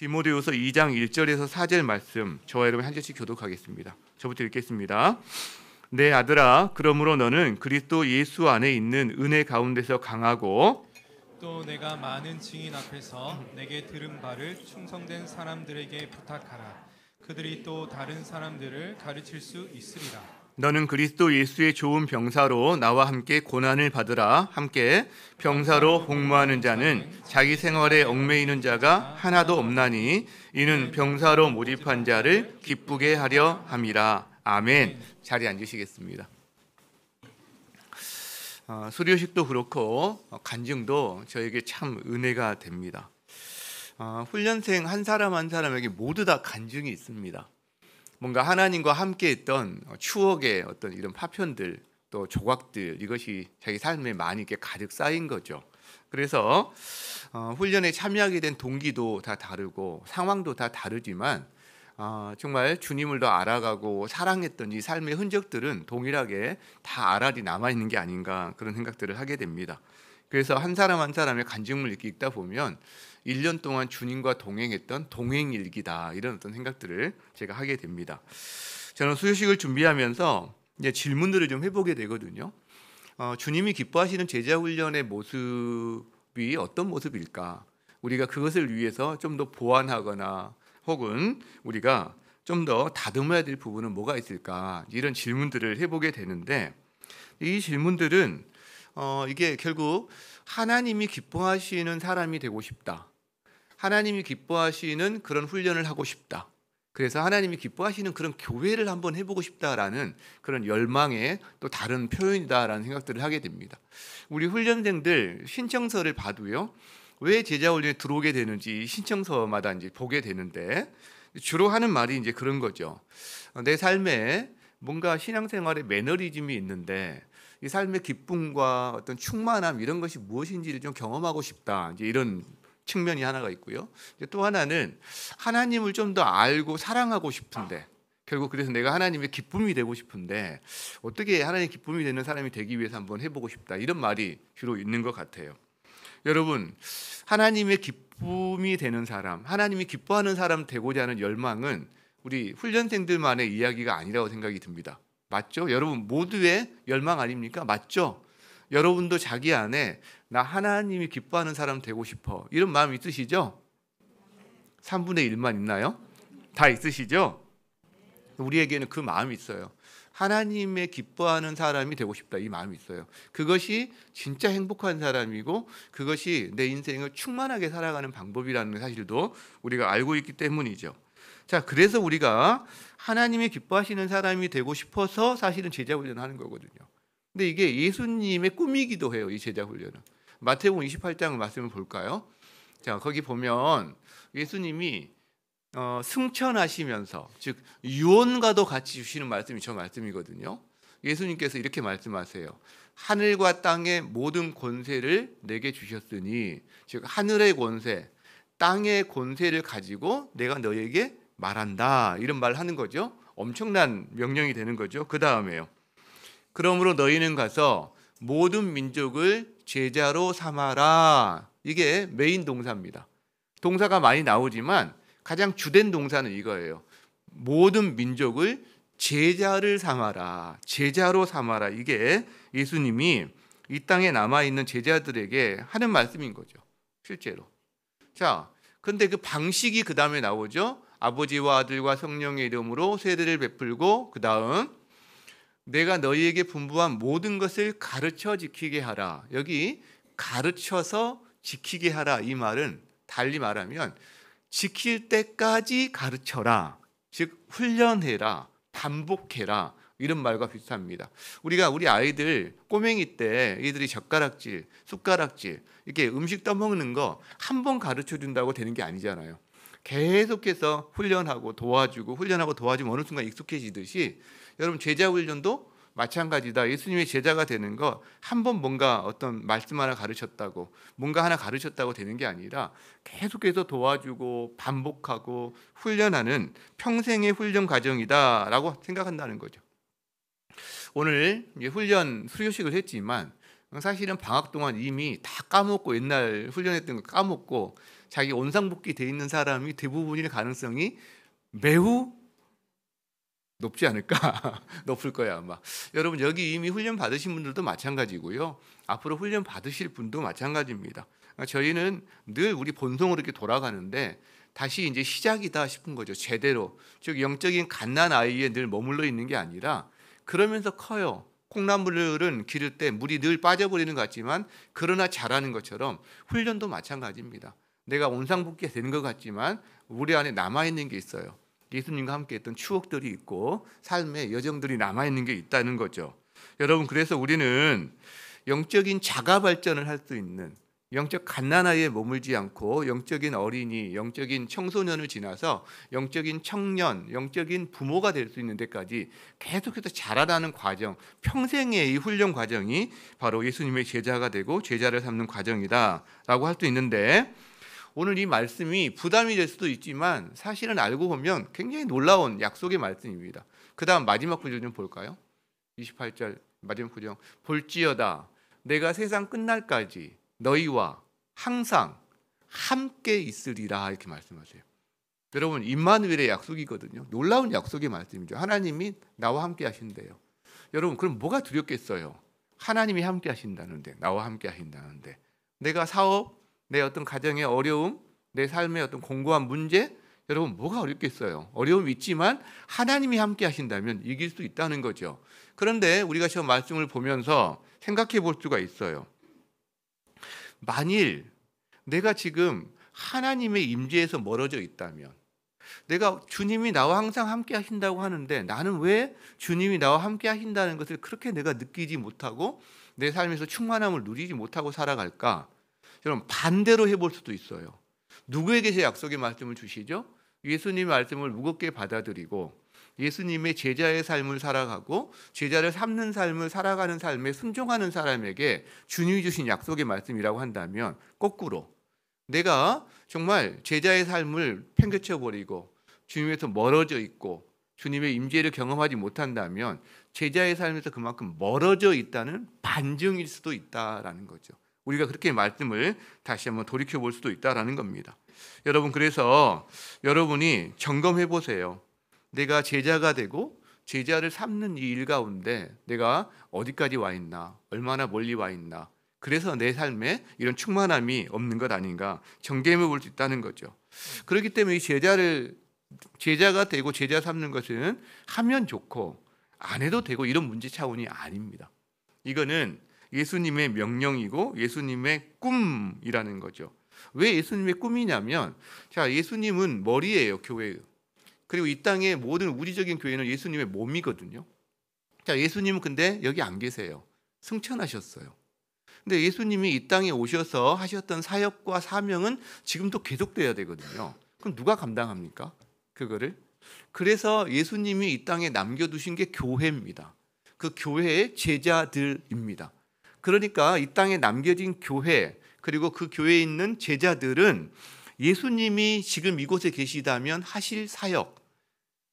디모데후서 2장 1절에서 4절 말씀 저와 여러분 한 절씩 교독하겠습니다. 저부터 읽겠습니다. 내 아들아, 그러므로 너는 그리스도 예수 안에 있는 은혜 가운데서 강하고 또 내가 많은 증인 앞에서 내게 들은 바를 충성된 사람들에게 부탁하라. 그들이 또 다른 사람들을 가르칠 수 있으리라. 너는 그리스도 예수의 좋은 병사로 나와 함께 고난을 받으라. 함께 병사로 복무하는 자는 자기 생활에 얽매이는 자가 하나도 없나니 이는 병사로 모집한 자를 기쁘게 하려 함이라. 아멘. 자리에 앉으시겠습니다. 수료식도 그렇고 간증도 저에게 참 은혜가 됩니다. 훈련생 한 사람 한 사람에게 모두 다 간증이 있습니다. 뭔가 하나님과 함께 했던 추억의 어떤 이런 파편들 또 조각들, 이것이 자기 삶에 많이 이렇게 가득 쌓인 거죠. 그래서 훈련에 참여하게 된 동기도 다 다르고 상황도 다 다르지만 정말 주님을 더 알아가고 사랑했던 이 삶의 흔적들은 동일하게 다 알알이 남아있는 게 아닌가, 그런 생각들을 하게 됩니다. 그래서 한 사람 한 사람의 간증을 이렇게 읽다 보면 1년 동안 주님과 동행했던 동행일기다, 이런 어떤 생각들을 제가 하게 됩니다. 저는 수요식을 준비하면서 이제 질문들을 좀 해보게 되거든요. 주님이 기뻐하시는 제자훈련의 모습이 어떤 모습일까? 우리가 그것을 위해서 좀 더 보완하거나 혹은 우리가 좀 더 다듬어야 될 부분은 뭐가 있을까? 이런 질문들을 해보게 되는데, 이 질문들은 이게 결국 하나님이 기뻐하시는 사람이 되고 싶다, 하나님이 기뻐하시는 그런 훈련을 하고 싶다, 그래서 하나님이 기뻐하시는 그런 교회를 한번 해보고 싶다라는 그런 열망의 또 다른 표현이다라는 생각들을 하게 됩니다. 우리 훈련생들 신청서를 봐도요, 왜 제자훈련에 들어오게 되는지 신청서마다 이제 보게 되는데, 주로 하는 말이 이제 그런 거죠. 내 삶에 뭔가 신앙생활에 매너리즘이 있는데 이 삶의 기쁨과 어떤 충만함, 이런 것이 무엇인지를 좀 경험하고 싶다, 이제 이런 측면이 하나가 있고요. 또 하나는 하나님을 좀 더 알고 사랑하고 싶은데, 결국 그래서 내가 하나님의 기쁨이 되고 싶은데 어떻게 하나님의 기쁨이 되는 사람이 되기 위해서 한번 해보고 싶다, 이런 말이 주로 있는 것 같아요. 여러분, 하나님의 기쁨이 되는 사람, 하나님이 기뻐하는 사람 되고자 하는 열망은 우리 훈련생들만의 이야기가 아니라고 생각이 듭니다. 맞죠? 여러분 모두의 열망 아닙니까? 맞죠? 여러분도 자기 안에 나 하나님이 기뻐하는 사람 되고 싶어, 이런 마음 있으시죠? 3분의 1만 있나요? 다 있으시죠? 우리에게는 그 마음이 있어요. 하나님의 기뻐하는 사람이 되고 싶다, 이 마음이 있어요. 그것이 진짜 행복한 사람이고 그것이 내 인생을 충만하게 살아가는 방법이라는 사실도 우리가 알고 있기 때문이죠. 자, 그래서 우리가 하나님이 기뻐하시는 사람이 되고 싶어서 사실은 제자훈련을 하는 거거든요. 근데 이게 예수님의 꿈이기도 해요, 이 제자훈련은. 마태복음 28장 말씀을 볼까요? 자, 거기 보면 예수님이 승천하시면서, 즉 유언과도 같이 주시는 말씀이 저 말씀이거든요. 예수님께서 이렇게 말씀하세요. 하늘과 땅의 모든 권세를 내게 주셨으니, 즉 하늘의 권세, 땅의 권세를 가지고 내가 너에게 말한다, 이런 말을 하는 거죠. 엄청난 명령이 되는 거죠. 그 다음에요. 그러므로 너희는 가서 모든 민족을 제자로 삼아라. 이게 메인 동사입니다. 동사가 많이 나오지만 가장 주된 동사는 이거예요. 모든 민족을 제자를 삼아라, 제자로 삼아라. 이게 예수님이 이 땅에 남아있는 제자들에게 하는 말씀인 거죠, 실제로. 자, 근데 그 방식이 그 다음에 나오죠. 아버지와 아들과 성령의 이름으로 세례를 베풀고, 그 다음 내가 너희에게 분부한 모든 것을 가르쳐 지키게 하라. 여기 가르쳐서 지키게 하라, 이 말은 달리 말하면 지킬 때까지 가르쳐라, 즉 훈련해라, 반복해라, 이런 말과 비슷합니다. 우리가 우리 아이들 꼬맹이 때 애들이 젓가락질, 숟가락질, 이렇게 음식 떠먹는 거 한 번 가르쳐 준다고 되는 게 아니잖아요. 계속해서 훈련하고 도와주고 훈련하고 도와주면 어느 순간 익숙해지듯이 여러분 제자훈련도 마찬가지다. 예수님의 제자가 되는 거 한 번 뭔가 어떤 말씀 하나 가르쳤다고, 뭔가 하나 가르쳤다고 되는 게 아니라 계속해서 도와주고 반복하고 훈련하는 평생의 훈련 과정이다라고 생각한다는 거죠. 오늘 훈련 수료식을 했지만 사실은 방학 동안 이미 다 까먹고, 옛날 훈련했던 거 까먹고 자기 원상복귀 돼 있는 사람이 대부분일 가능성이 매우 높지 않을까? 높을 거야 아마. 여러분 여기 이미 훈련 받으신 분들도 마찬가지고요. 앞으로 훈련 받으실 분도 마찬가지입니다. 저희는 늘 우리 본성으로 이렇게 돌아가는데 다시 이제 시작이다 싶은 거죠. 제대로. 즉 영적인 갓난 아이에 늘 머물러 있는 게 아니라 그러면서 커요. 콩나물은 기를 때 물이 늘 빠져버리는 것 같지만 그러나 자라는 것처럼 훈련도 마찬가지입니다. 내가 원상복귀 되는 것 같지만 우리 안에 남아있는 게 있어요. 예수님과 함께 했던 추억들이 있고 삶의 여정들이 남아있는 게 있다는 거죠. 여러분 그래서 우리는 영적인 자가 발전을 할 수 있는 영적 갓난아이에 머물지 않고 영적인 어린이, 영적인 청소년을 지나서 영적인 청년, 영적인 부모가 될 수 있는 데까지 계속해서 자라나는 과정, 평생의 이 훈련 과정이 바로 예수님의 제자가 되고 제자를 삼는 과정이다라고 할 수 있는데 오늘 이 말씀이 부담이 될 수도 있지만 사실은 알고 보면 굉장히 놀라운 약속의 말씀입니다. 그 다음 마지막 구절 좀 볼까요? 28절 마지막 구절 볼지어다 내가 세상 끝날까지 너희와 항상 함께 있으리라 이렇게 말씀하세요. 여러분 임마누엘의 약속이거든요. 놀라운 약속의 말씀이죠. 하나님이 나와 함께 하신대요. 여러분 그럼 뭐가 두렵겠어요? 하나님이 함께 하신다는데 나와 함께 하신다는데 내가 사업, 내 어떤 가정의 어려움, 내 삶의 어떤 공고한 문제 여러분 뭐가 어렵겠어요? 어려움이 있지만 하나님이 함께 하신다면 이길 수 있다는 거죠. 그런데 우리가 저 말씀을 보면서 생각해 볼 수가 있어요. 만일 내가 지금 하나님의 임재에서 멀어져 있다면 내가 주님이 나와 항상 함께 하신다고 하는데 나는 왜 주님이 나와 함께 하신다는 것을 그렇게 내가 느끼지 못하고 내 삶에서 충만함을 누리지 못하고 살아갈까? 여러분 반대로 해볼 수도 있어요. 누구에게 제 약속의 말씀을 주시죠? 예수님의 말씀을 무겁게 받아들이고 예수님의 제자의 삶을 살아가고 제자를 삼는 삶을 살아가는 삶에 순종하는 사람에게 주님이 주신 약속의 말씀이라고 한다면 거꾸로 내가 정말 제자의 삶을 팽개쳐버리고 주님에서 멀어져 있고 주님의 임재를 경험하지 못한다면 제자의 삶에서 그만큼 멀어져 있다는 반증일 수도 있다라는 거죠. 우리가 그렇게 말씀을 다시 한번 돌이켜볼 수도 있다라는 겁니다. 여러분 그래서 여러분이 점검해 보세요. 내가 제자가 되고 제자를 삼는 이 일 가운데 내가 어디까지 와 있나, 얼마나 멀리 와 있나, 그래서 내 삶에 이런 충만함이 없는 것 아닌가 점검해 볼 수 있다는 거죠. 그렇기 때문에 이 제자가 되고 제자 삼는 것은 하면 좋고 안 해도 되고 이런 문제 차원이 아닙니다. 이거는 예수님의 명령이고 예수님의 꿈이라는 거죠. 왜 예수님의 꿈이냐면 자 예수님은 머리예요, 교회의. 그리고 이 땅의 모든 우리적인 교회는 예수님의 몸이거든요. 자, 예수님은 근데 여기 안 계세요. 승천하셨어요. 근데 예수님이 이 땅에 오셔서 하셨던 사역과 사명은 지금도 계속돼야 되거든요. 그럼 누가 감당합니까? 그거를. 그래서 예수님이 이 땅에 남겨두신 게 교회입니다. 그 교회의 제자들입니다. 그러니까 이 땅에 남겨진 교회 그리고 그 교회에 있는 제자들은 예수님이 지금 이곳에 계시다면 하실 사역,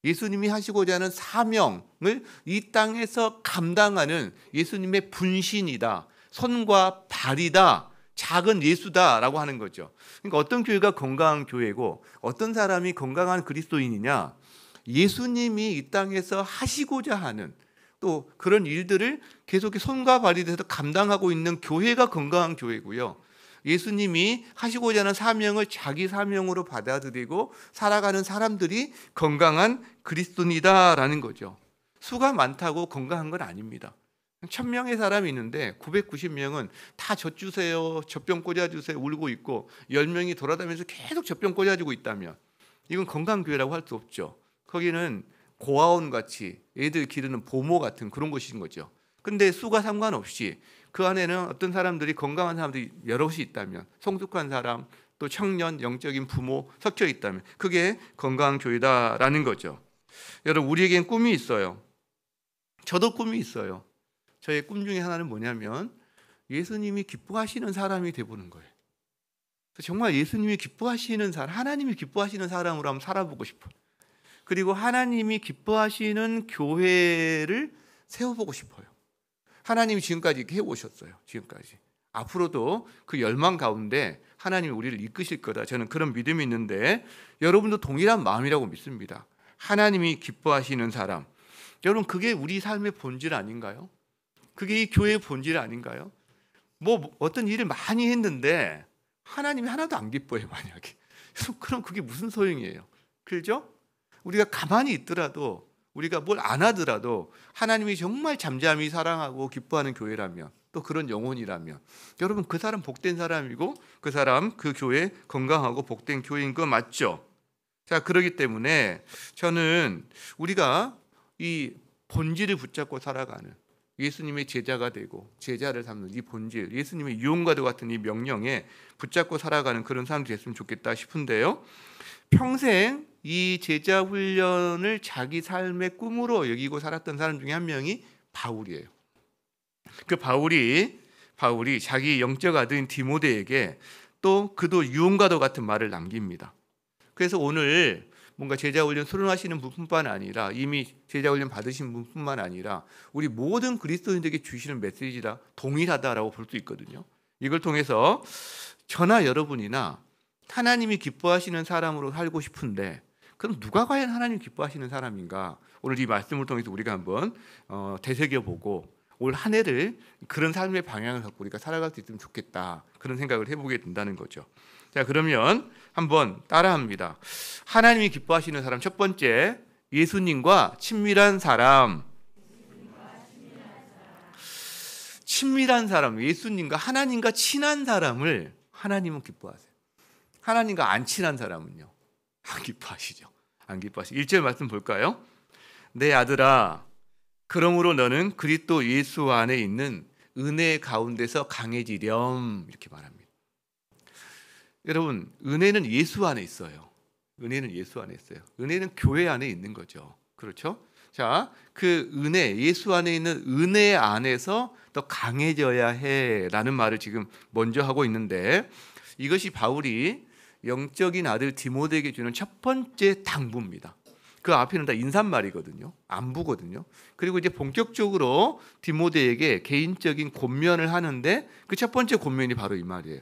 예수님이 하시고자 하는 사명을 이 땅에서 감당하는 예수님의 분신이다, 손과 발이다, 작은 예수다라고 하는 거죠. 그러니까 어떤 교회가 건강한 교회고 어떤 사람이 건강한 그리스도인이냐, 예수님이 이 땅에서 하시고자 하는 또 그런 일들을 계속 손과 발이 돼서 감당하고 있는 교회가 건강한 교회고요. 예수님이 하시고자 하는 사명을 자기 사명으로 받아들이고 살아가는 사람들이 건강한 그리스도인이다라는 거죠. 수가 많다고 건강한 건 아닙니다. 1000명의 사람이 있는데 990명은 다 젖 주세요, 젖병 꽂아주세요 울고 있고 10명이 돌아다니면서 계속 젖병 꽂아주고 있다면 이건 건강한 교회라고 할 수 없죠. 거기는 고아원 같이 애들 기르는 보모 같은 그런 곳인 거죠. 근데 수가 상관없이 그 안에는 어떤 사람들이 건강한 사람들이 여럿이 있다면, 성숙한 사람, 또 청년, 영적인 부모 섞여 있다면 그게 건강한 교회다라는 거죠. 여러분 우리에겐 꿈이 있어요. 저도 꿈이 있어요. 저의 꿈 중에 하나는 뭐냐면 예수님이 기뻐하시는 사람이 되보는 거예요. 정말 예수님이 기뻐하시는 사람, 하나님이 기뻐하시는 사람으로 한번 살아보고 싶어요. 그리고 하나님이 기뻐하시는 교회를 세워보고 싶어요. 하나님이 지금까지 이렇게 해오셨어요. 지금까지 앞으로도 그 열망 가운데 하나님이 우리를 이끄실 거다. 저는 그런 믿음이 있는데 여러분도 동일한 마음이라고 믿습니다. 하나님이 기뻐하시는 사람. 여러분 그게 우리 삶의 본질 아닌가요? 그게 이 교회의 본질 아닌가요? 뭐 어떤 일을 많이 했는데 하나님이 하나도 안 기뻐해 만약에. 그럼 그게 무슨 소용이에요? 그렇죠? 우리가 가만히 있더라도 우리가 뭘 안 하더라도 하나님이 정말 잠잠히 사랑하고 기뻐하는 교회라면 또 그런 영혼이라면 여러분 그 사람 복된 사람이고 그 사람 그 교회 건강하고 복된 교회인 거 맞죠? 자, 그렇기 때문에 저는 우리가 이 본질을 붙잡고 살아가는 예수님의 제자가 되고 제자를 삼는 이 본질, 예수님의 유언과도 같은 이 명령에 붙잡고 살아가는 그런 사람들이 됐으면 좋겠다 싶은데요. 평생 이 제자 훈련을 자기 삶의 꿈으로 여기고 살았던 사람 중에 한 명이 바울이에요. 그 바울이 자기 영적 아들인 디모데에게 또 그도 유언과도 같은 말을 남깁니다. 그래서 오늘 뭔가 제자 훈련 수련하시는 분뿐만 아니라 이미 제자 훈련 받으신 분뿐만 아니라 우리 모든 그리스도인들에게 주시는 메시지라 동일하다라고 볼 수 있거든요. 이걸 통해서 저나 여러분이나 하나님이 기뻐하시는 사람으로 살고 싶은데 그럼 누가 과연 하나님 기뻐하시는 사람인가? 오늘 이 말씀을 통해서 우리가 한번 되새겨보고 올 한 해를 그런 삶의 방향을 갖고 우리가 살아갈 수 있으면 좋겠다. 그런 생각을 해보게 된다는 거죠. 자, 그러면 한번 따라합니다. 하나님이 기뻐하시는 사람 첫 번째, 예수님과 친밀한 사람. 친밀한 사람, 예수님과 하나님과 친한 사람을 하나님은 기뻐하세요. 하나님과 안 친한 사람은요, 안 기뻐하시죠. 안 기뻐하시죠. 1절 말씀 볼까요? 내 아들아, 그러므로 너는 그리스도 예수 안에 있는 은혜 가운데서 강해지렴. 이렇게 말합니다. 여러분, 은혜는 예수 안에 있어요. 은혜는 예수 안에 있어요. 은혜는 교회 안에 있는 거죠. 그렇죠? 자, 그 은혜, 예수 안에 있는 은혜 안에서 더 강해져야 해라는 말을 지금 먼저 하고 있는데 이것이 바울이 영적인 아들 디모데에게 주는 첫 번째 당부입니다. 그 앞에는 다 인사말이거든요. 안부거든요. 그리고 이제 본격적으로 디모데에게 개인적인 권면을 하는데 그 첫 번째 권면이 바로 이 말이에요.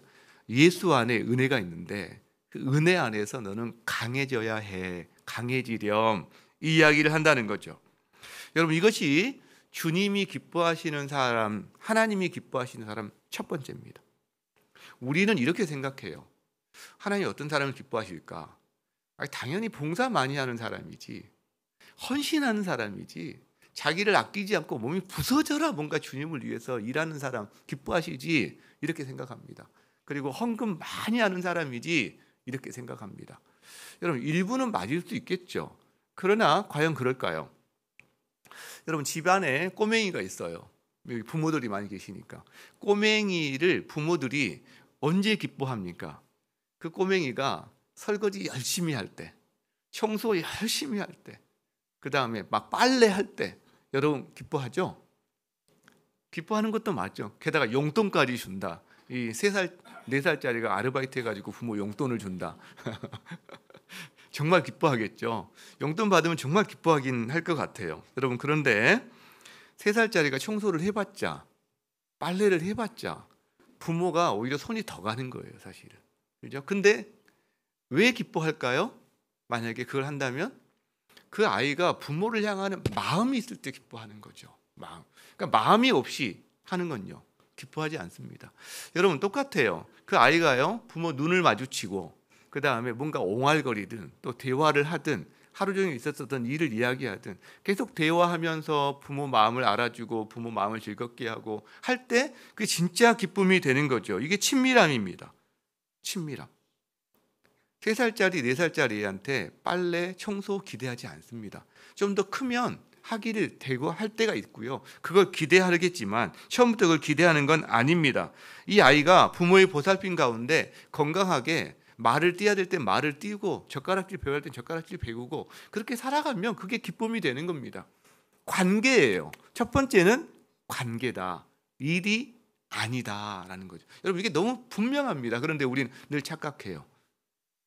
예수 안에 은혜가 있는데 그 은혜 안에서 너는 강해져야 해. 강해지렴. 이 이야기를 한다는 거죠. 여러분 이것이 주님이 기뻐하시는 사람, 하나님이 기뻐하시는 사람 첫 번째입니다. 우리는 이렇게 생각해요. 하나님이 어떤 사람을 기뻐하실까? 당연히 봉사 많이 하는 사람이지, 헌신하는 사람이지, 자기를 아끼지 않고 몸이 부서져라 뭔가 주님을 위해서 일하는 사람 기뻐하시지 이렇게 생각합니다. 그리고 헌금 많이 하는 사람이지 이렇게 생각합니다. 여러분 일부는 맞을 수 있겠죠. 그러나 과연 그럴까요? 여러분 집안에 꼬맹이가 있어요. 여기 부모들이 많이 계시니까 꼬맹이를 부모들이 언제 기뻐합니까? 그 꼬맹이가 설거지 열심히 할 때, 청소 열심히 할 때, 그 다음에 막 빨래할 때 여러분 기뻐하죠? 기뻐하는 것도 맞죠. 게다가 용돈까지 준다. 이 3살, 4살짜리가 아르바이트 해가지고 부모 용돈을 준다. 정말 기뻐하겠죠. 용돈 받으면 정말 기뻐하긴 할 것 같아요. 여러분 그런데 3살짜리가 청소를 해봤자, 빨래를 해봤자 부모가 오히려 손이 더 가는 거예요, 사실은. 그죠? 근데 왜 기뻐할까요? 만약에 그걸 한다면 그 아이가 부모를 향하는 마음이 있을 때 기뻐하는 거죠. 마음. 그러니까 마음이 없이 하는 건요, 기뻐하지 않습니다. 여러분 똑같아요. 그 아이가요, 부모 눈을 마주치고 그 다음에 뭔가 옹알거리든 또 대화를 하든 하루 종일 있었던 일을 이야기하든 계속 대화하면서 부모 마음을 알아주고 부모 마음을 즐겁게 하고 할 때 그게 진짜 기쁨이 되는 거죠. 이게 친밀함입니다. 친밀함. 3살짜리, 4살짜리 애한테 빨래, 청소 기대하지 않습니다. 좀 더 크면 하기를 되고 할 때가 있고요. 그걸 기대하겠지만 처음부터 그걸 기대하는 건 아닙니다. 이 아이가 부모의 보살핌 가운데 건강하게 말을 띄어야 될 때 말을 띄우고 젓가락질 배워야 될 때 젓가락질 배우고 그렇게 살아가면 그게 기쁨이 되는 겁니다. 관계예요. 첫 번째는 관계다. 일이 아니다라는 거죠. 여러분 이게 너무 분명합니다. 그런데 우리는 늘 착각해요.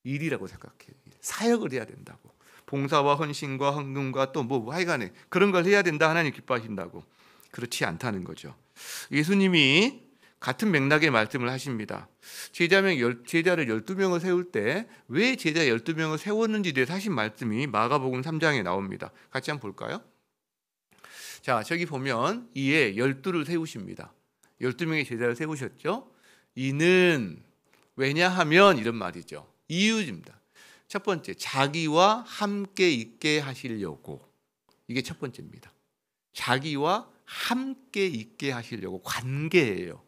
일이라고 생각해요. 사역을 해야 된다고. 봉사와 헌신과 헌금과 또 뭐 하여간에 그런 걸 해야 된다. 하나님 기뻐하신다고. 그렇지 않다는 거죠. 예수님이 같은 맥락의 말씀을 하십니다. 제자를 12명을 세울 때 왜 제자 12명을 세웠는지에 대해서 하신 말씀이 마가복음 3장에 나옵니다. 같이 한번 볼까요? 자, 저기 보면 이에 12를 세우십니다. 12명의 제자를 세우셨죠. 이는 왜냐하면 이런 말이죠. 이유입니다. 첫 번째, 자기와 함께 있게 하시려고. 이게 첫 번째입니다. 자기와 함께 있게 하시려고. 관계예요.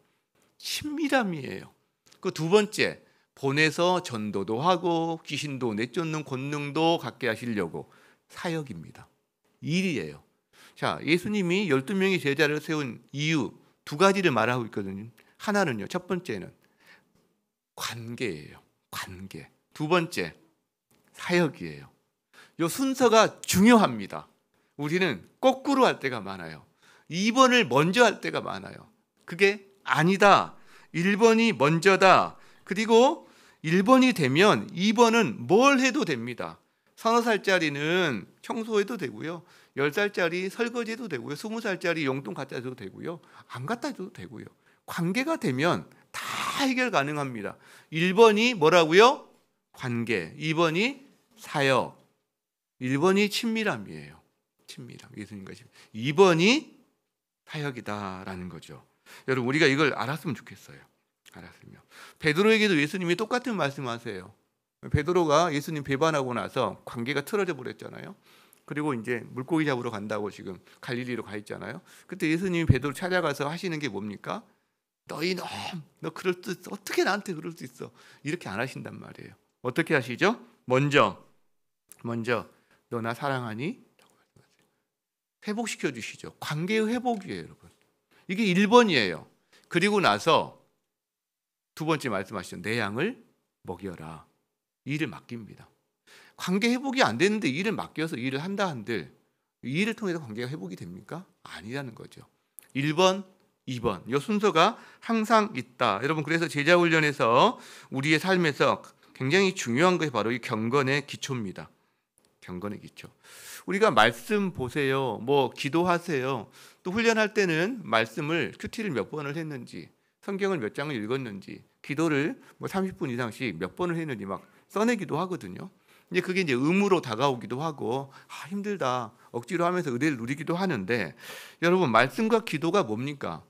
친밀함이에요. 그 두 번째, 보내서 전도도 하고 귀신도 내쫓는 권능도 갖게 하시려고. 사역입니다. 일이에요. 자, 예수님이 12명의 제자를 세운 이유 두 가지를 말하고 있거든요. 하나는요, 첫 번째는 관계예요. 관계. 두 번째, 사역이에요. 이 순서가 중요합니다. 우리는 거꾸로 할 때가 많아요. 2번을 먼저 할 때가 많아요. 그게 아니다. 1번이 먼저다. 그리고 1번이 되면 2번은 뭘 해도 됩니다. 서너 살짜리는 청소해도 되고요. 10살짜리 설거지해도 되고요. 20살짜리 용돈 갖다 줘도 되고요. 안 갖다 줘도 되고요. 관계가 되면 다 해결 가능합니다. 1번이 뭐라고요? 관계. 2번이 사역. 1번이 친밀함이에요. 친밀함. 예수님과 친밀함. 2번이 사역이다라는 거죠. 여러분, 우리가 이걸 알았으면 좋겠어요. 알았으면. 베드로에게도 예수님이 똑같은 말씀하세요. 베드로가 예수님 배반하고 나서 관계가 틀어져 버렸잖아요. 그리고 이제 물고기 잡으러 간다고 지금 갈릴리로 가 있잖아요. 그때 예수님이 베드로 찾아가서 하시는 게 뭡니까? 너희 놈, 너 그럴 수 있어. 어떻게 나한테 그럴 수 있어? 이렇게 안 하신단 말이에요. 어떻게 하시죠? 먼저 너 나 사랑하니? 회복시켜 주시죠. 관계의 회복이에요, 여러분. 이게 1번이에요. 그리고 나서 두 번째 말씀하시죠. 내 양을 먹여라. 일을 맡깁니다. 관계 회복이 안 되는데 일을 맡겨서 일을 한다 한들 이 일을 통해서 관계가 회복이 됩니까? 아니라는 거죠. 1번, 2번. 이 순서가 항상 있다. 여러분, 그래서 제자 훈련에서 우리의 삶에서 굉장히 중요한 것이 바로 이 경건의 기초입니다. 경건의 기초. 우리가 말씀 보세요. 뭐 기도하세요. 또 훈련할 때는 말씀을 큐티를 몇 번을 했는지, 성경을 몇 장을 읽었는지, 기도를 뭐 30분 이상씩 몇 번을 했는지 막 써내기도 하거든요. 이제 그게 이제 의무로 다가오기도 하고, 힘들다 억지로 하면서 의뢰를 누리기도 하는데, 여러분, 말씀과 기도가 뭡니까?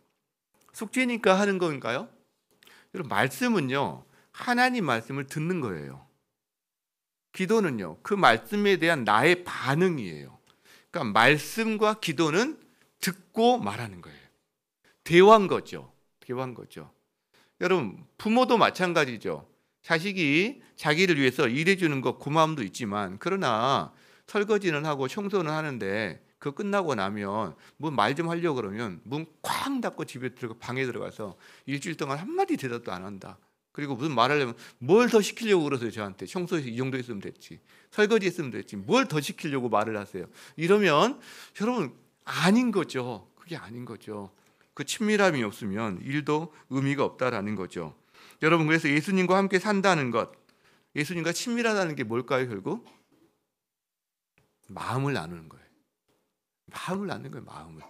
숙제니까 하는 건가요? 여러분, 말씀은요, 하나님 말씀을 듣는 거예요. 기도는요, 그 말씀에 대한 나의 반응이에요. 그러니까 말씀과 기도는 듣고 말하는 거예요. 대화인 거죠. 대화인 거죠. 여러분, 부모도 마찬가지죠. 자식이 자기를 위해서 일해주는 거 고마움도 있지만, 그러나 설거지는 하고 청소는 하는데 그거 끝나고 나면 뭐 말 좀 하려고 그러면 문 쾅 닫고 집에 들어가 방에 들어가서 일주일 동안 한마디 대답도 안 한다. 그리고 무슨 말하려면 뭘 더 시키려고 그러세요. 저한테 청소해서 이 정도 했으면 됐지, 설거지 했으면 됐지, 뭘 더 시키려고 말을 하세요. 이러면 여러분, 아닌 거죠. 그게 아닌 거죠. 그 친밀함이 없으면 일도 의미가 없다라는 거죠. 여러분, 그래서 예수님과 함께 산다는 것, 예수님과 친밀하다는 게 뭘까요? 결국 마음을 나누는 거예요. 마음을 나누는 거예요. 마음을.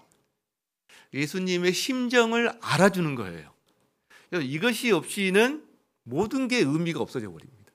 예수님의 심정을 알아주는 거예요. 이것이 없이는 모든 게 의미가 없어져 버립니다.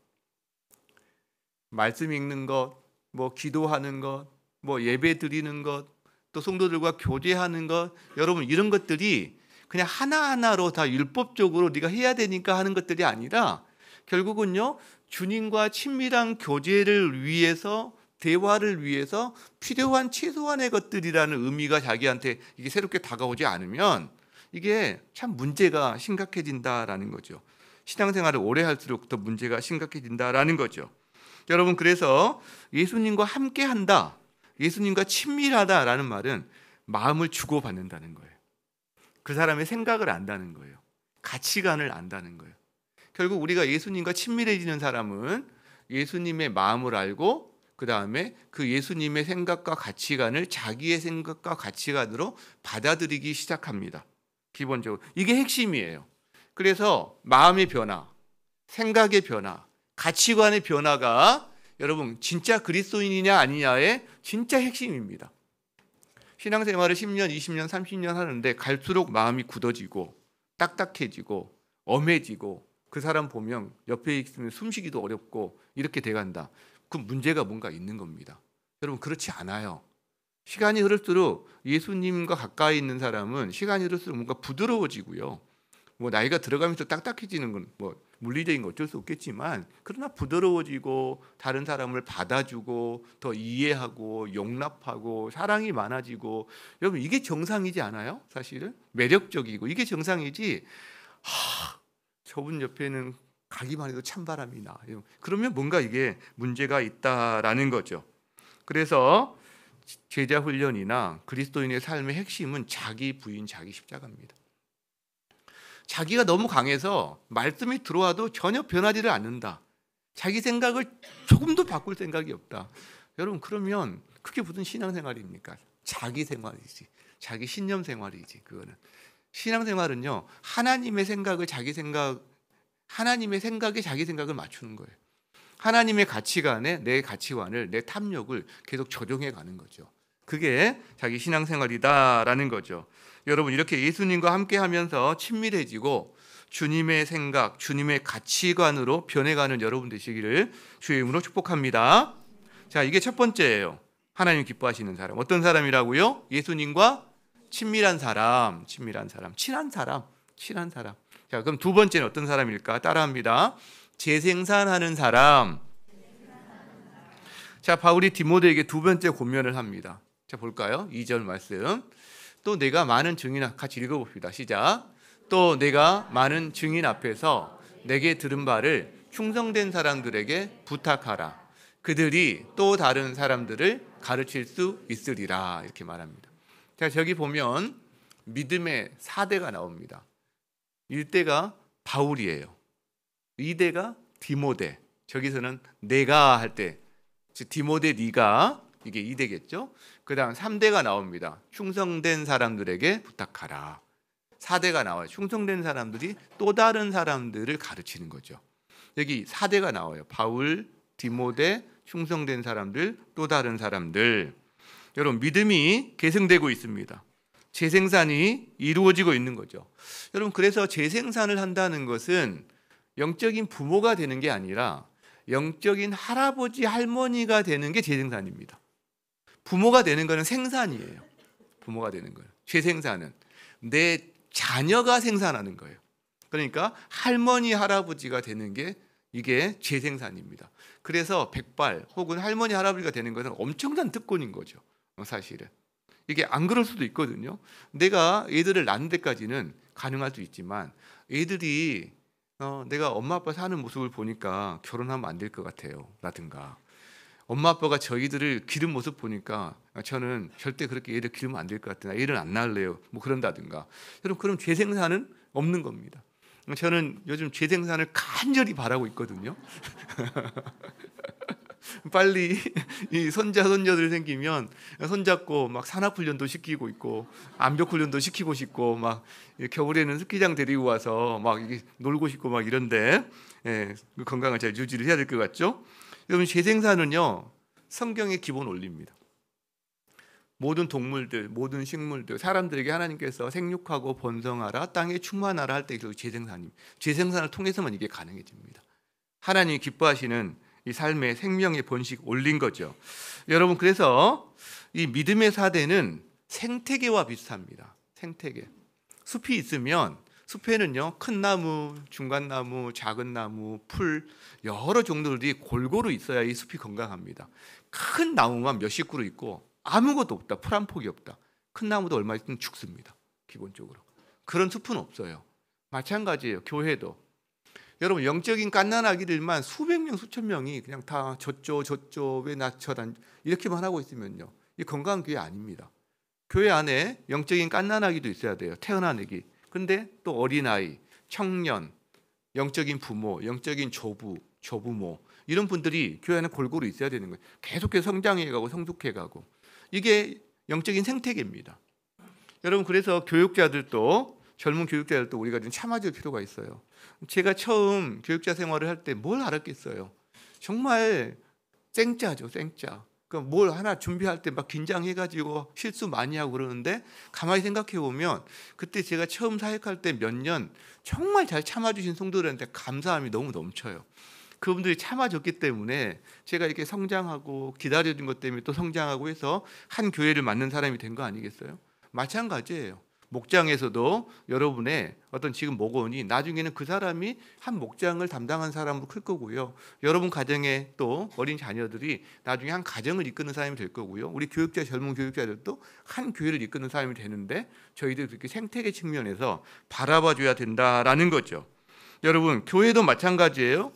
말씀 읽는 것, 뭐 기도하는 것, 뭐 예배 드리는 것, 또 성도들과 교제하는 것, 여러분, 이런 것들이 그냥 하나하나로 다 율법적으로 네가 해야 되니까 하는 것들이 아니라 결국은요, 주님과 친밀한 교제를 위해서, 대화를 위해서 필요한 최소한의 것들이라는 의미가 자기한테 이게 새롭게 다가오지 않으면 이게 참 문제가 심각해진다라는 거죠. 신앙생활을 오래 할수록 더 문제가 심각해진다라는 거죠. 여러분, 그래서 예수님과 함께 한다, 예수님과 친밀하다라는 말은 마음을 주고받는다는 거예요. 그 사람의 생각을 안다는 거예요. 가치관을 안다는 거예요. 결국 우리가 예수님과 친밀해지는 사람은 예수님의 마음을 알고 그 다음에 그 예수님의 생각과 가치관을 자기의 생각과 가치관으로 받아들이기 시작합니다. 기본적으로 이게 핵심이에요. 그래서 마음의 변화, 생각의 변화, 가치관의 변화가 여러분 진짜 그리스도인이냐 아니냐의 진짜 핵심입니다. 신앙생활을 10년, 20년, 30년 하는데 갈수록 마음이 굳어지고 딱딱해지고 엄해지고 그 사람 보면 옆에 있으면 숨쉬기도 어렵고 이렇게 돼간다. 그 문제가 뭔가 있는 겁니다. 여러분 그렇지 않아요. 시간이 흐를수록 예수님과 가까이 있는 사람은 시간이 흐를수록 뭔가 부드러워지고요. 뭐 나이가 들어가면서 딱딱해지는 건 뭐 물리적인 거 어쩔 수 없겠지만 그러나 부드러워지고 다른 사람을 받아주고 더 이해하고 용납하고 사랑이 많아지고 여러분 이게 정상이지 않아요? 사실은 매력적이고 이게 정상이지. 저분 옆에는 가기만 해도 찬바람이 나. 그러면 뭔가 이게 문제가 있다라는 거죠. 그래서 제자 훈련이나 그리스도인의 삶의 핵심은 자기 부인, 자기 십자가입니다. 자기가 너무 강해서 말씀이 들어와도 전혀 변하지를 않는다. 자기 생각을 조금도 바꿀 생각이 없다. 여러분 그러면 그게 무슨 신앙생활입니까? 자기 생활이지. 자기 신념 생활이지. 그거는. 신앙생활은요. 하나님의 생각을 자기 생각, 하나님의 생각에 자기 생각을 맞추는 거예요. 하나님의 가치관에 내 가치관을, 내 탐욕을 계속 조정해 가는 거죠. 그게 자기 신앙생활이다라는 거죠. 여러분 이렇게 예수님과 함께 하면서 친밀해지고 주님의 생각, 주님의 가치관으로 변해가는 여러분 되시기를 주의 이름으로 축복합니다. 자, 이게 첫 번째예요. 하나님 기뻐하시는 사람. 어떤 사람이라고요? 예수님과 친밀한 사람, 친한 사람. 자, 그럼 두 번째는 어떤 사람일까? 따라합니다. 재생산하는 사람. 자, 바울이 디모데에게 두 번째 권면을 합니다. 자, 볼까요? 2절 말씀. 또 내가 많은 증인 같이 읽어봅시다. 시작. 또 내가 많은 증인 앞에서 내게 들은 바를 충성된 사람들에게 부탁하라. 그들이 또 다른 사람들을 가르칠 수 있으리라. 이렇게 말합니다. 자, 저기 보면 믿음의 4대가 나옵니다. 1대가 바울이에요. 2대가 디모데. 저기서는 내가 할 때 디모데 네가 이게 2대겠죠. 그 다음 3대가 나옵니다. 충성된 사람들에게 부탁하라. 4대가 나와요. 충성된 사람들이 또 다른 사람들을 가르치는 거죠. 여기 4대가 나와요. 바울, 디모데, 충성된 사람들, 또 다른 사람들. 여러분 믿음이 계승되고 있습니다. 재생산이 이루어지고 있는 거죠. 여러분 그래서 재생산을 한다는 것은 영적인 부모가 되는 게 아니라 영적인 할아버지 할머니가 되는 게 재생산입니다. 부모가 되는 것은 생산이에요. 부모가 되는 거예요. 재생산은 내 자녀가 생산하는 거예요. 그러니까 할머니 할아버지가 되는 게 이게 재생산입니다. 그래서 백발 혹은 할머니 할아버지가 되는 것은 엄청난 특권인 거죠. 사실은 이게 안 그럴 수도 있거든요. 내가 애들을 낳는 데까지는 가능할 수 있지만 애들이 내가 엄마 아빠 사는 모습을 보니까 결혼하면 안 될 것 같아요 라든가 엄마 아빠가 저희들을 기른 모습 보니까 저는 절대 그렇게 애를 기르면 안 될 것 같아요. 애를 안 낳을래요. 뭐 그런다든가. 여러분 그럼 재생산은 없는 겁니다. 저는 요즘 재생산을 간절히 바라고 있거든요. 빨리 이 손자 손녀들 생기면 손잡고 막 산악훈련도 시키고 있고 암벽훈련도 시키고 싶고 막 겨울에는 스키장 데리고 와서 막 이게 놀고 싶고 막 이런데 건강을 잘 유지를 해야 될 것 같죠? 여러분 재생산은요 성경의 기본 원리입니다. 모든 동물들, 모든 식물들, 사람들에게 하나님께서 생육하고 번성하라, 땅에 충만하라 할 때 그 재생산을 통해서만 이게 가능해집니다. 하나님이 기뻐하시는 이 삶의 생명의 번식 올린 거죠. 여러분 그래서 이 믿음의 4대는 생태계와 비슷합니다. 생태계. 숲이 있으면 숲에는요 큰 나무, 중간 나무, 작은 나무, 풀 여러 종류들이 골고루 있어야 이 숲이 건강합니다. 큰 나무만 몇십 그루 있고 아무것도 없다. 풀 한 폭이 없다. 큰 나무도 얼마 있으면 죽습니다. 기본적으로. 그런 숲은 없어요. 마찬가지예요. 교회도. 여러분 영적인 갓난아기들만 수백 명, 수천 명이 그냥 다 저쪽 왜 나 저단 이렇게만 하고 있으면요. 이 건강한 교회 아닙니다. 교회 안에 영적인 갓난아기도 있어야 돼요. 태어난 아기. 근데 또 어린아이, 청년, 영적인 부모, 영적인 조부모 이런 분들이 교회 안에 골고루 있어야 되는 거예요. 계속해서 성장해가고 성숙해가고 이게 영적인 생태계입니다. 여러분 그래서 교육자들도 젊은 교육자들도 우리가 좀 참아줄 필요가 있어요. 제가 처음 교육자 생활을 할 때 뭘 알았겠어요. 정말 생짜죠, 생짜. 그러니까 뭘 하나 준비할 때 막 긴장해가지고 실수 많이 하고 그러는데 가만히 생각해 보면 그때 제가 처음 사역할 때 몇 년 정말 잘 참아주신 성도들한테 감사함이 너무 넘쳐요. 그분들이 참아줬기 때문에 제가 이렇게 성장하고 기다려준 것 때문에 또 성장하고 해서 한 교회를 맡는 사람이 된 거 아니겠어요? 마찬가지예요. 목장에서도 여러분의 어떤 지금 목원이 나중에는 그 사람이 한 목장을 담당한 사람으로 클 거고요. 여러분 가정에 또 어린 자녀들이 나중에 한 가정을 이끄는 사람이 될 거고요. 우리 교육자, 젊은 교육자들도 한 교회를 이끄는 사람이 되는데 저희들 그렇게 생태계 측면에서 바라봐 줘야 된다라는 거죠. 여러분, 교회도 마찬가지예요.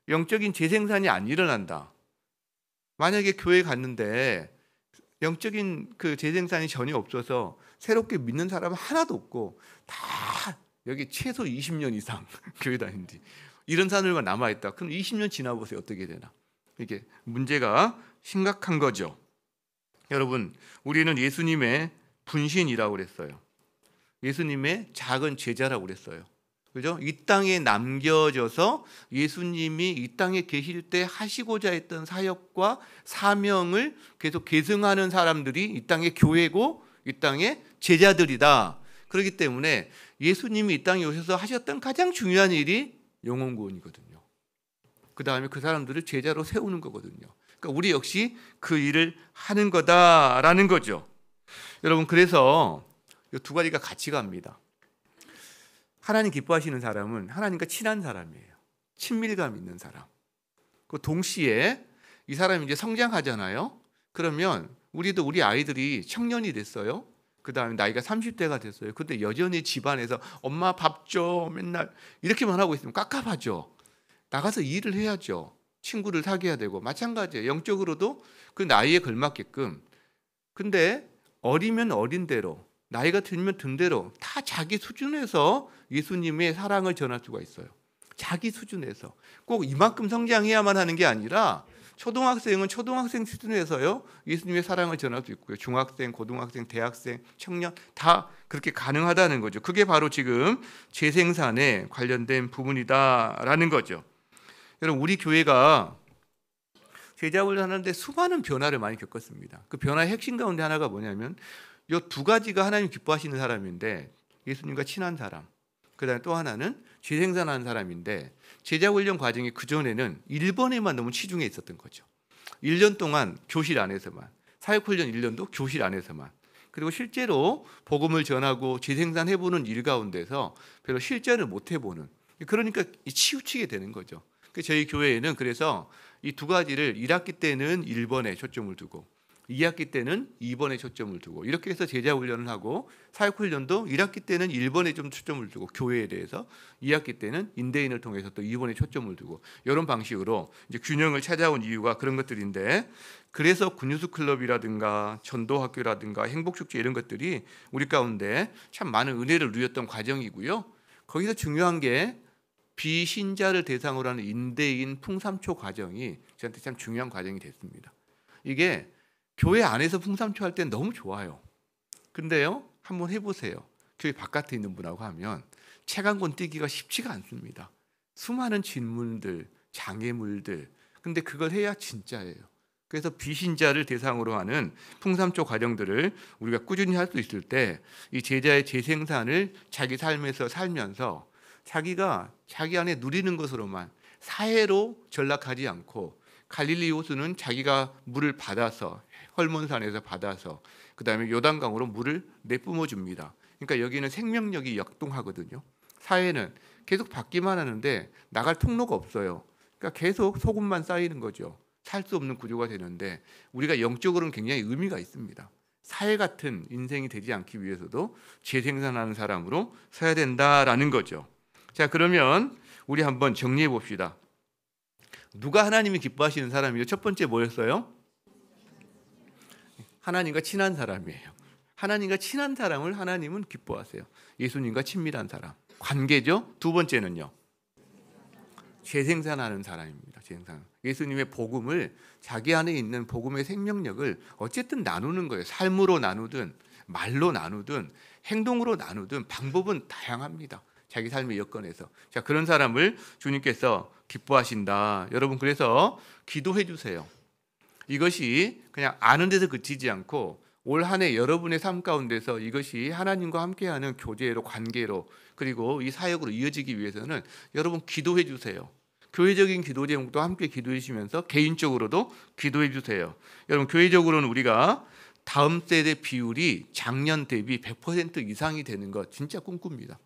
영적인 재생산이 안 일어난다. 만약에 교회 갔는데 영적인 그 재생산이 전혀 없어서 새롭게 믿는 사람은 하나도 없고 다 여기 최소 20년 이상 교회 다닌 뒤 이런 사람들만 남아있다. 그럼 20년 지나보세요. 어떻게 되나. 이게 문제가 심각한 거죠. 여러분, 우리는 예수님의 분신이라고 그랬어요. 예수님의 작은 제자라고 그랬어요. 그죠? 이 땅에 남겨져서 예수님이 이 땅에 계실 때 하시고자 했던 사역과 사명을 계속 계승하는 사람들이 이 땅의 교회고 이 땅의 제자들이다. 그렇기 때문에 예수님이 이 땅에 오셔서 하셨던 가장 중요한 일이 영혼 구원이거든요. 그 다음에 그 사람들을 제자로 세우는 거거든요. 그러니까 우리 역시 그 일을 하는 거다라는 거죠. 여러분, 그래서 이 두 가지가 같이 갑니다. 하나님 기뻐하시는 사람은 하나님과 친한 사람이에요. 친밀감 있는 사람. 그 동시에 이 사람이 이제 성장하잖아요. 그러면 우리도 우리 아이들이 청년이 됐어요. 그 다음에 나이가 30대가 됐어요. 근데 여전히 집안에서 엄마 밥 줘 맨날 이렇게만 하고 있으면 깝깝하죠. 나가서 일을 해야죠. 친구를 사귀어야 되고 마찬가지예요. 영적으로도 그 나이에 걸맞게끔. 근데 어리면 어린 대로 나이가 들면 든 대로 다 자기 수준에서 예수님의 사랑을 전할 수가 있어요. 자기 수준에서. 꼭 이만큼 성장해야만 하는 게 아니라 초등학생은 초등학생 수준에서요 예수님의 사랑을 전할 수 있고요. 중학생, 고등학생, 대학생, 청년 다 그렇게 가능하다는 거죠. 그게 바로 지금 재생산에 관련된 부분이다라는 거죠. 여러분, 우리 교회가 제자훈련 하는데 수많은 변화를 많이 겪었습니다. 그 변화의 핵심 가운데 하나가 뭐냐면 이 두 가지가 하나님 기뻐하시는 사람인데 예수님과 친한 사람, 그다음에 또 하나는 재생산하는 사람인데 제자훈련 과정이 그전에는 1번에만 너무 치중해 있었던 거죠. 1년 동안 교실 안에서만, 사역훈련 1년도 교실 안에서만, 그리고 실제로 복음을 전하고 재생산해보는 일 가운데서 별로 실전을 못 해보는, 그러니까 치우치게 되는 거죠. 저희 교회에는 그래서 이 두 가지를 1학기 때는 1번에 초점을 두고 2학기 때는 2번에 초점을 두고 이렇게 해서 제자 훈련을 하고 사역훈련도 1학기 때는 1번에 좀 초점을 두고 교회에 대해서 2학기 때는 인대인을 통해서 또 2번에 초점을 두고 이런 방식으로 이제 균형을 찾아온 이유가 그런 것들인데 그래서 군유수 클럽이라든가 전도학교라든가 행복축제 이런 것들이 우리 가운데 참 많은 은혜를 누렸던 과정이고요. 거기서 중요한 게 비신자를 대상으로 하는 인대인 풍삼초 과정이 저한테 참 중요한 과정이 됐습니다. 이게 교회 안에서 풍삼초 할 때 너무 좋아요. 근데요, 한번 해보세요. 교회 바깥에 있는 분하고 하면 책 한 권 띄기가 쉽지가 않습니다. 수많은 질문들, 장애물들. 근데 그걸 해야 진짜예요. 그래서 비신자를 대상으로 하는 풍삼초 과정들을 우리가 꾸준히 할 수 있을 때 이 제자의 재생산을 자기 삶에서 살면서 자기가 자기 안에 누리는 것으로만 사회로 전락하지 않고 갈릴리 호수는 자기가 물을 받아서 헐몬산에서 받아서 그 다음에 요단강으로 물을 내뿜어 줍니다. 그러니까 여기는 생명력이 역동하거든요. 사회는 계속 받기만 하는데 나갈 통로가 없어요. 그러니까 계속 소금만 쌓이는 거죠. 살 수 없는 구조가 되는데 우리가 영적으로는 굉장히 의미가 있습니다. 사회 같은 인생이 되지 않기 위해서도 재생산하는 사람으로 서야 된다라는 거죠. 자, 그러면 우리 한번 정리해 봅시다. 누가 하나님이 기뻐하시는 사람이요? 첫 번째 뭐였어요? 하나님과 친한 사람이에요. 하나님과 친한 사람을 하나님은 기뻐하세요. 예수님과 친밀한 사람. 관계죠. 두 번째는요. 재생산하는 사람입니다. 재생산. 예수님의 복음을 자기 안에 있는 복음의 생명력을 어쨌든 나누는 거예요. 삶으로 나누든 말로 나누든 행동으로 나누든 방법은 다양합니다. 자기 삶의 여건에서. 자, 그런 사람을 주님께서 기뻐하신다. 여러분, 그래서 기도해 주세요. 이것이 그냥 아는 데서 그치지 않고 올 한 해 여러분의 삶 가운데서 이것이 하나님과 함께하는 교제로, 관계로, 그리고 이 사역으로 이어지기 위해서는 여러분 기도해 주세요. 교회적인 기도 제목도 함께 기도해 주시면서 개인적으로도 기도해 주세요. 여러분, 교회적으로는 우리가 다음 세대 비율이 작년 대비 100% 이상이 되는 것 진짜 꿈꿉니다.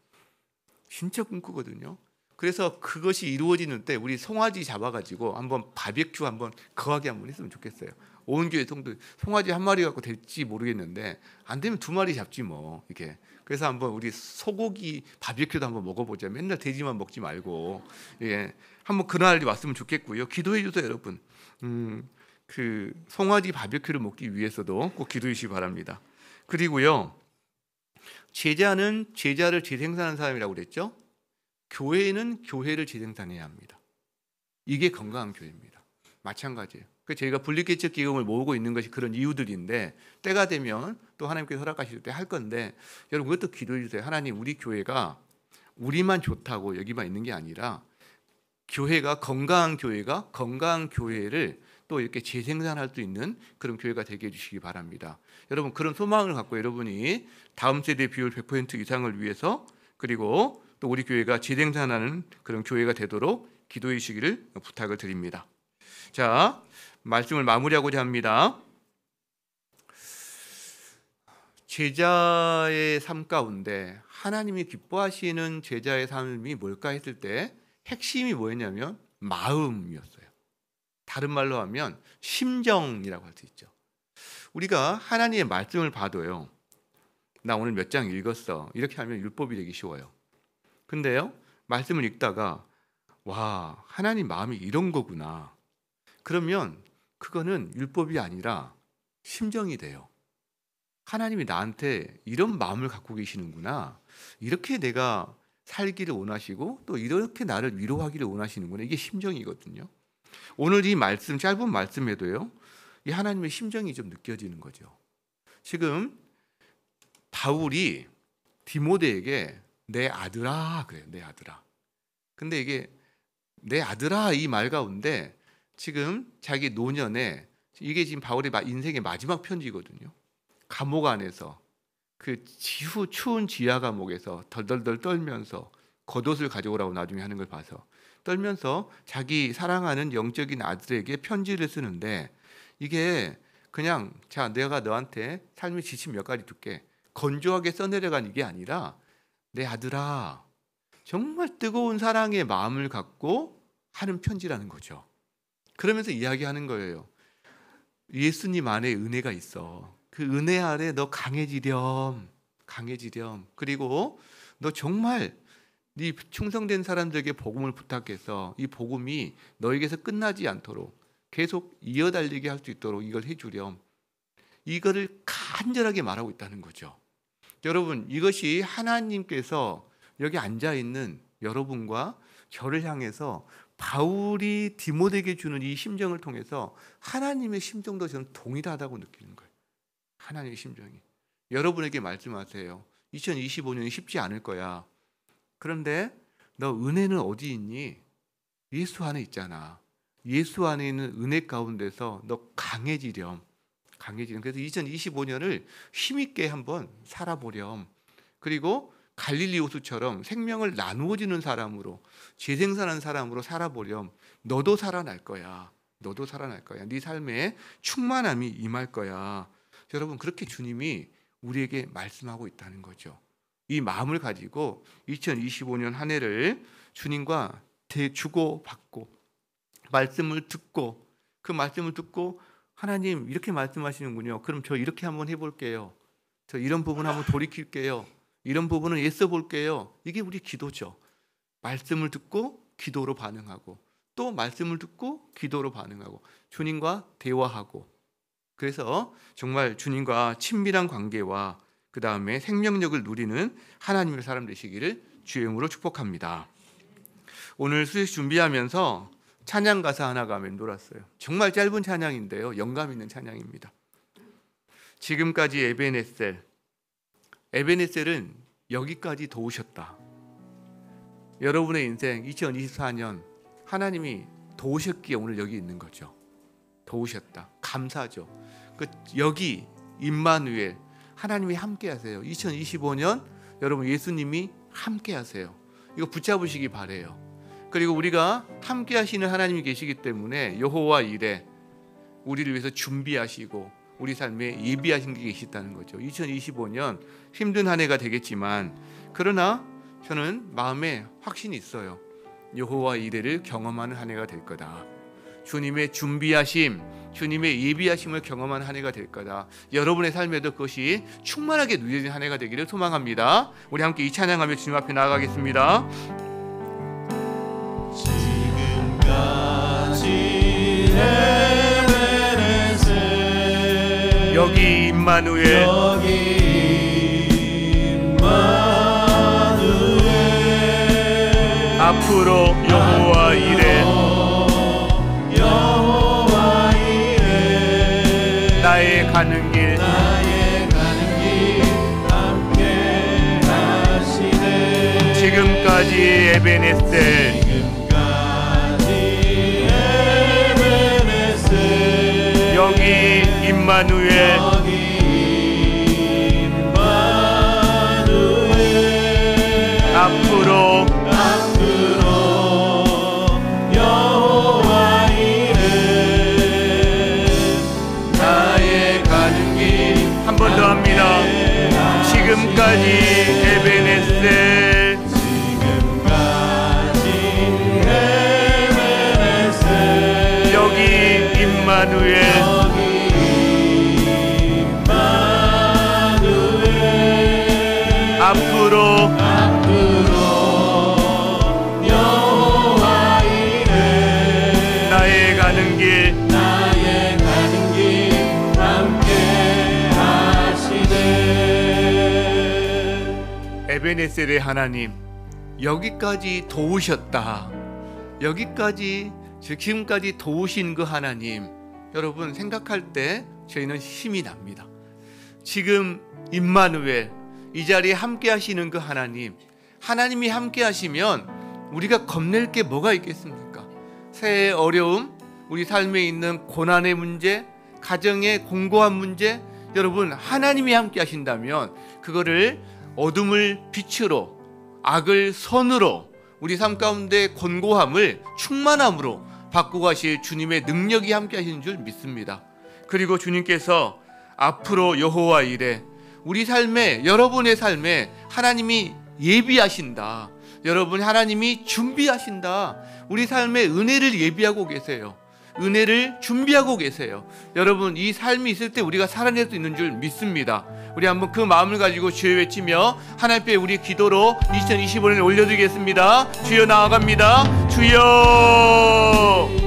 진짜 꿈꾸거든요. 그래서 그것이 이루어지는 때 우리 송아지 잡아가지고 한번 바비큐 한번 거하게 한번 했으면 좋겠어요. 온 교회 성도 송아지 한 마리 갖고 될지 모르겠는데 안 되면 2마리 잡지 뭐 이렇게. 그래서 한번 우리 소고기 바비큐도 한번 먹어보자. 맨날 돼지만 먹지 말고 예, 한번 그런 날이 왔으면 좋겠고요. 기도해 주세요, 여러분. 그 송아지 바비큐를 먹기 위해서도 꼭 기도해 주시기 바랍니다. 그리고요, 제자는 제자를 재생산하는 사람이라고 그랬죠. 교회는 교회를 재생산해야 합니다. 이게 건강한 교회입니다. 마찬가지예요. 그래서 저희가 분리개척 기금을 모으고 있는 것이 그런 이유들인데, 때가 되면 또 하나님께서 허락하실 때 할 건데, 여러분 그것도 기도해 주세요. 하나님, 우리 교회가 우리만 좋다고 여기만 있는 게 아니라 교회가 건강한 교회를 또 이렇게 재생산할 수 있는 그런 교회가 되게 해주시기 바랍니다. 여러분, 그런 소망을 갖고 여러분이 다음 세대 비율 100% 이상을 위해서, 그리고 또 우리 교회가 재생산하는 그런 교회가 되도록 기도해 주시기를 부탁을 드립니다. 자, 말씀을 마무리하고자 합니다. 제자의 삶 가운데 하나님이 기뻐하시는 제자의 삶이 뭘까 했을 때 핵심이 뭐였냐면 마음이었어요. 다른 말로 하면 심정이라고 할 수 있죠. 우리가 하나님의 말씀을 봐도요, 나 오늘 몇 장 읽었어, 이렇게 하면 율법이 되기 쉬워요. 근데요, 말씀을 읽다가 와, 하나님 마음이 이런 거구나, 그러면 그거는 율법이 아니라 심정이 돼요. 하나님이 나한테 이런 마음을 갖고 계시는구나, 이렇게 내가 살기를 원하시고 또 이렇게 나를 위로하기를 원하시는구나, 이게 심정이거든요. 오늘 이 말씀, 짧은 말씀에도요, 이 하나님의 심정이 좀 느껴지는 거죠. 지금 바울이 디모데에게 내 아들아 그래요. 내 아들아. 근데 이게 내 아들아 이 말 가운데 지금 자기 노년에, 이게 지금 바울의 인생의 마지막 편지거든요. 감옥 안에서 그 추운 지하 감옥에서 덜덜덜 떨면서 겉옷을 가져오라고 나중에 하는 걸 봐서 떨면서 자기 사랑하는 영적인 아들에게 편지를 쓰는데, 이게 그냥 자, 내가 너한테 삶의 지침 몇 가지 줄게, 건조하게 써내려간 이게 아니라 내 아들아, 정말 뜨거운 사랑의 마음을 갖고 하는 편지라는 거죠. 그러면서 이야기하는 거예요. 예수님 안에 은혜가 있어. 그 은혜 아래 너 강해지렴. 그리고 너 정말 네 충성된 사람들에게 복음을 부탁해서 이 복음이 너에게서 끝나지 않도록 계속 이어달리게 할 수 있도록 이걸 해주렴. 이거를 간절하게 말하고 있다는 거죠. 여러분, 이것이 하나님께서 여기 앉아있는 여러분과 저를 향해서 바울이 디모데에게 주는 이 심정을 통해서 하나님의 심정도 저는 동일하다고 느끼는 거예요. 하나님의 심정이. 여러분에게 말씀하세요. 2025년이 쉽지 않을 거야. 그런데 너 은혜는 어디 있니? 예수 안에 있잖아. 예수 안에 있는 은혜 가운데서 너 강해지렴. 그래서 2025년을 힘있게 한번 살아보렴. 그리고 갈릴리 호수처럼 생명을 나누어지는 사람으로, 재생산한 사람으로 살아보렴. 너도 살아날 거야. 네 삶에 충만함이 임할 거야. 여러분, 그렇게 주님이 우리에게 말씀하고 있다는 거죠. 이 마음을 가지고 2025년 한 해를 주님과 주고받고 말씀을 듣고, 그 말씀을 듣고 하나님 이렇게 말씀하시는군요. 그럼 저 이렇게 한번 해볼게요. 저 이런 부분 한번 돌이킬게요. 이런 부분은 애써 볼게요. 이게 우리 기도죠. 말씀을 듣고 기도로 반응하고, 또 말씀을 듣고 기도로 반응하고, 주님과 대화하고, 그래서 정말 주님과 친밀한 관계와 그 다음에 생명력을 누리는 하나님의 사람 되시기를 주의 이름으로 축복합니다. 오늘 수요일 준비하면서 찬양 가사 하나가 맴돌았어요. 정말 짧은 찬양인데요, 영감 있는 찬양입니다. 지금까지 에베네셀은 여기까지 도우셨다. 여러분의 인생 2024년 하나님이 도우셨기에 오늘 여기 있는 거죠. 도우셨다. 감사죠. 여기 임마누엘, 하나님이 함께 하세요. 2025년 여러분 예수님이 함께 하세요. 이거 붙잡으시기 바래요. 그리고 우리가 함께 하시는 하나님이 계시기 때문에 여호와 이레, 우리를 위해서 준비하시고 우리 삶에 예비하신 게 계시다는 거죠. 2025년 힘든 한 해가 되겠지만, 그러나 저는 마음에 확신이 있어요. 여호와 이레를 경험하는 한 해가 될 거다. 주님의 준비하심, 주님의 예비하심을 경험하는 한 해가 될 거다. 여러분의 삶에도 그것이 충만하게 누려진 한 해가 되기를 소망합니다. 우리 함께 이 찬양하며 주님 앞에 나아가겠습니다. 지금까지 에베네셀, 여기 임마누엘, 여기 임마누엘, 앞으로 여호와 이레, 여호와 이레, 나의 가는 길, 나의 가는 길 함께 하시네. 지금까지 에베네셀, 지금까지 에베네셀, 여기 임마누엘, 여기 임마누엘, 앞으로 여호와 이레, 나의 가는 길 한 번 더 합니다. 지금까지 에베네셀, 지금까지 에베네셀, 여기 임마누엘, 여기 임마누엘, 앞으로 여호와 이레, 나의 가는 길, 나의 가는 길 함께 하시네. 에베네셀의 하나님, 여기까지 도우셨다. 여기까지 지금까지 도우신 그 하나님, 여러분 생각할 때 저희는 힘이 납니다. 지금 임마누엘, 이 자리에 함께 하시는 그 하나님, 하나님이 함께 하시면 우리가 겁낼 게 뭐가 있겠습니까? 새해의 어려움, 우리 삶에 있는 고난의 문제, 가정의 공고한 문제, 여러분 하나님이 함께 하신다면 그거를 어둠을 빛으로, 악을 선으로, 우리 삶 가운데 곤고함을 충만함으로 바꾸고 가실 주님의 능력이 함께 하시는 줄 믿습니다. 그리고 주님께서 앞으로 여호와 이레, 우리 삶에, 여러분의 삶에 하나님이 예비하신다. 여러분 하나님이 준비하신다. 우리 삶에 은혜를 예비하고 계세요. 은혜를 준비하고 계세요. 여러분 이 삶이 있을 때 우리가 살아낼 수 있는 줄 믿습니다. 우리 한번 그 마음을 가지고 주여 외치며 하나님 앞에 우리 기도로 2025년을 올려드리겠습니다. 주여 나아갑니다. 주여.